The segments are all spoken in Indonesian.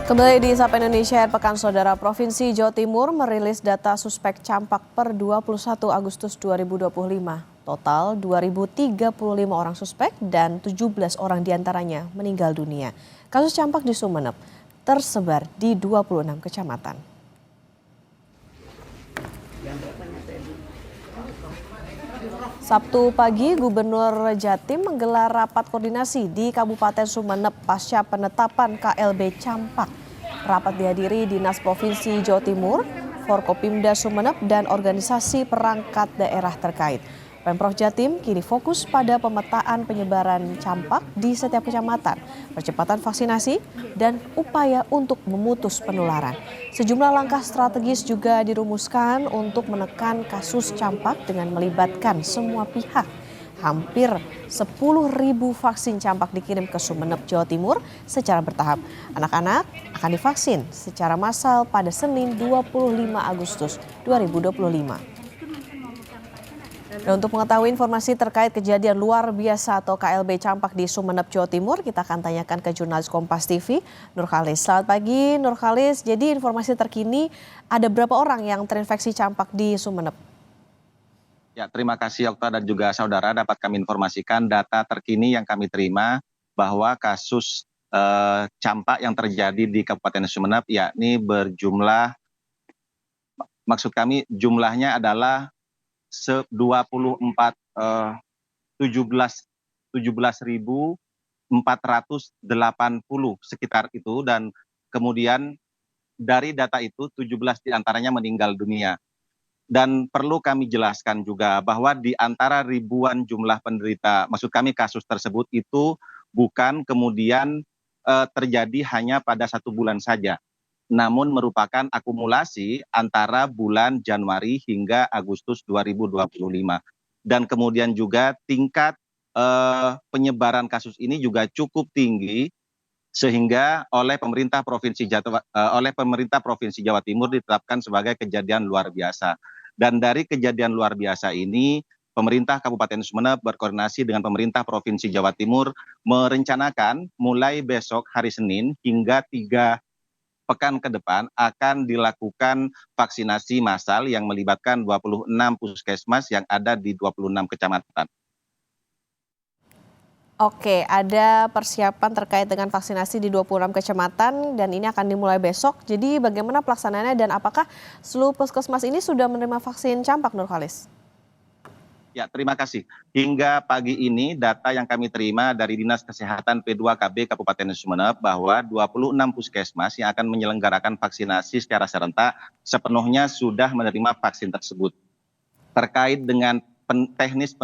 Kembali di Sapa Indonesia, Pekan Saudara, Provinsi Jawa Timur merilis data suspek campak per 21 Agustus 2025. Total 2.035 orang suspek dan 17 orang diantaranya meninggal dunia. Kasus campak di Sumeneb tersebar di 26 kecamatan. Sabtu pagi, Gubernur Jatim menggelar rapat koordinasi di Kabupaten Sumeneb pasca penetapan KLB Campak. Rapat dihadiri Dinas Provinsi Jawa Timur, Forkopimda Sumeneb, dan organisasi perangkat daerah terkait. Pemprov Jatim kini fokus pada pemetaan penyebaran campak di setiap kecamatan, percepatan vaksinasi, dan upaya untuk memutus penularan. Sejumlah langkah strategis juga dirumuskan untuk menekan kasus campak dengan melibatkan semua pihak. Hampir 10.000 vaksin campak dikirim ke Sumeneb, Jawa Timur secara bertahap. Anak-anak akan divaksin secara massal pada Senin 25 Agustus 2025. Dan untuk mengetahui informasi terkait kejadian luar biasa atau KLB campak di Sumeneb, Jawa Timur, kita akan tanyakan ke jurnalis Kompas TV, Nurkhalis. Selamat pagi, Nurkhalis. Jadi informasi terkini, ada berapa orang yang terinfeksi campak di Sumeneb? Ya, terima kasih Okta dan juga saudara, dapat kami informasikan data terkini yang kami terima bahwa kasus campak yang terjadi di Kabupaten Sumeneb yakni berjumlah, maksud kami jumlahnya adalah 17.480 sekitar itu, dan kemudian dari data itu 17 diantaranya meninggal dunia. Dan perlu kami jelaskan juga bahwa di antara ribuan jumlah penderita, maksud kami kasus tersebut itu bukan kemudian terjadi hanya pada 1 bulan saja, namun merupakan akumulasi antara bulan Januari hingga Agustus 2025. Dan kemudian juga tingkat penyebaran kasus ini juga cukup tinggi, sehingga oleh pemerintah Provinsi Jawa Timur ditetapkan sebagai kejadian luar biasa. Dan dari kejadian luar biasa ini, pemerintah Kabupaten Sumeneb berkoordinasi dengan pemerintah Provinsi Jawa Timur merencanakan mulai besok hari Senin hingga 3 pekan ke depan akan dilakukan vaksinasi massal yang melibatkan 26 puskesmas yang ada di 26 kecamatan. Oke, ada persiapan terkait dengan vaksinasi di 26 kecamatan dan ini akan dimulai besok. Jadi bagaimana pelaksanaannya dan apakah seluruh puskesmas ini sudah menerima vaksin campak, Nurkhalis? Ya, terima kasih. Hingga pagi ini data yang kami terima dari Dinas Kesehatan P2KB Kabupaten Sumeneb bahwa 26 puskesmas yang akan menyelenggarakan vaksinasi secara serentak sepenuhnya sudah menerima vaksin tersebut. Terkait dengan teknis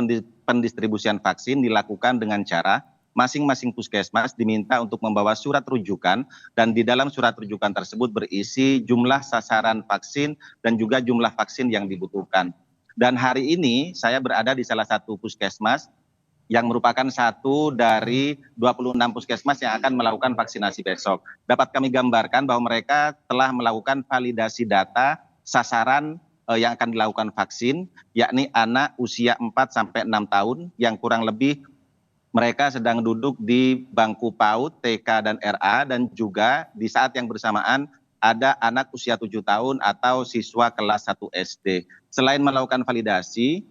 pendistribusian vaksin dilakukan dengan cara masing-masing puskesmas diminta untuk membawa surat rujukan, dan di dalam surat rujukan tersebut berisi jumlah sasaran vaksin dan juga jumlah vaksin yang dibutuhkan. Dan hari ini saya berada di salah satu puskesmas yang merupakan satu dari 26 puskesmas yang akan melakukan vaksinasi besok. Dapat kami gambarkan bahwa mereka telah melakukan validasi data sasaran yang akan dilakukan vaksin, yakni anak usia 4-6 tahun yang kurang lebih mereka sedang duduk di bangku PAUD, TK, dan RA, dan juga di saat yang bersamaan ada anak usia 7 tahun atau siswa kelas 1 SD. Selain melakukan validasi,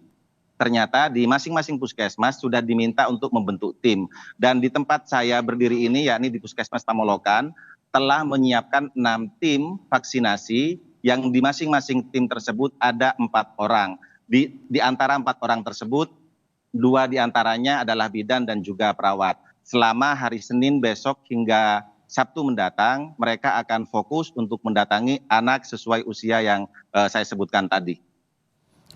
ternyata di masing-masing puskesmas sudah diminta untuk membentuk tim. Dan di tempat saya berdiri ini, yakni di Puskesmas Tamolokan, telah menyiapkan 6 tim vaksinasi yang di masing-masing tim tersebut ada 4 orang. Di antara 4 orang tersebut, 2 diantaranya adalah bidan dan juga perawat. Selama hari Senin besok hingga Sabtu mendatang, mereka akan fokus untuk mendatangi anak sesuai usia yang saya sebutkan tadi.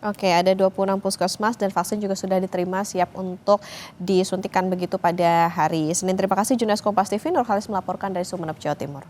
Oke, ada 26 puskesmas dan vaksin juga sudah diterima siap untuk disuntikan begitu pada hari Senin. Terima kasih jurnalis Kompas TV, Nurkhalis melaporkan dari Sumeneb, Jawa Timur.